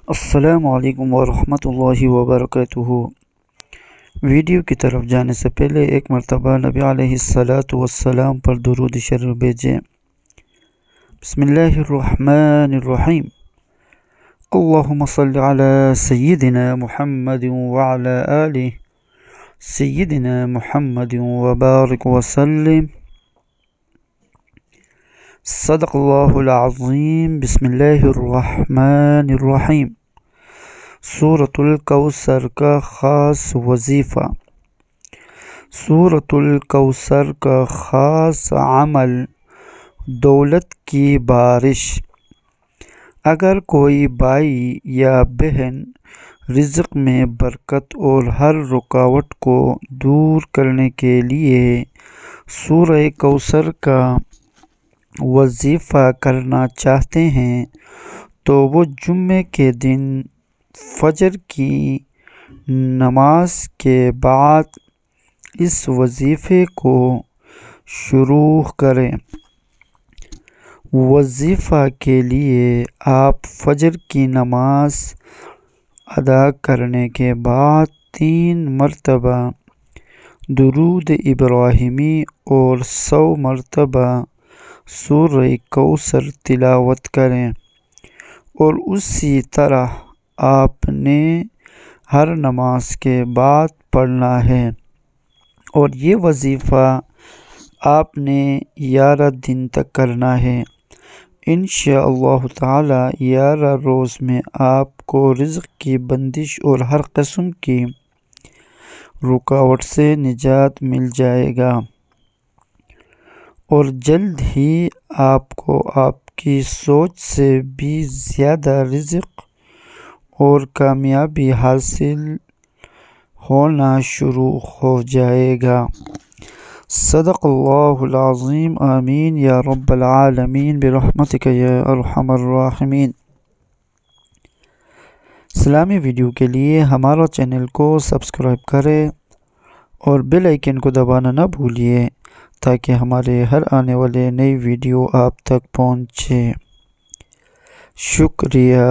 السلام علیکم ورحمۃ اللہ وبرکاتہ۔ ویڈیو کی طرف جانے سے پہلے ایک مرتبہ نبی علیہ السلام پر درود شریف بھیجیں۔ بسم اللہ الرحمن الرحیم۔ اللہم صلی علی سیدنا محمد وعلی آل سیدنا محمد وبارک وسلم۔ صدق اللہ العظیم۔ بسم اللہ الرحمن الرحیم۔ سورۃ الکوثر کا خاص وظیفہ۔ سورۃ الکوثر کا خاص عمل دولت کی بارش۔ اگر کوئی بھائی یا بہن رزق میں برکت اور ہر رکاوٹ کو دور کرنے کے لیے سورہ کوثر کا وظیفہ کرنا چاہتے ہیں تو وہ جمعے کے دن فجر کی نماز کے بعد اس وظیفے کو شروع کریں۔ وظیفہ کے لیے آپ فجر کی نماز ادا کرنے کے بعد 3 مرتبہ درود ابراہیمی اور 100 مرتبہ سورہ کوثر تلاوت کریں، اور اسی طرح آپ نے ہر نماز کے بعد پڑھنا ہے، اور یہ وظیفہ آپ نے 11 دن تک کرنا ہے۔ انشاءاللہ تعالی 11 روز میں آپ کو رزق کی بندش اور ہر قسم کی رکاوٹ سے نجات مل جائے گا، اور جلد ہی آپ کو آپ کی سوچ سے بھی زیادہ رزق اور کامیابی حاصل ہونا شروع ہو جائے گا۔ صدق اللہ العظیم۔ آمین یا رب العالمین برحمتک یا ارحم الراحمین۔ اسلامی ویڈیو کے لیے ہمارا چینل کو سبسکرائب کریں اور بیل آئیکن کو دبانا نہ بھولیے تاکہ ہمارے ہر آنے والے نئی ویڈیو آپ تک پہنچے۔ شکریہ۔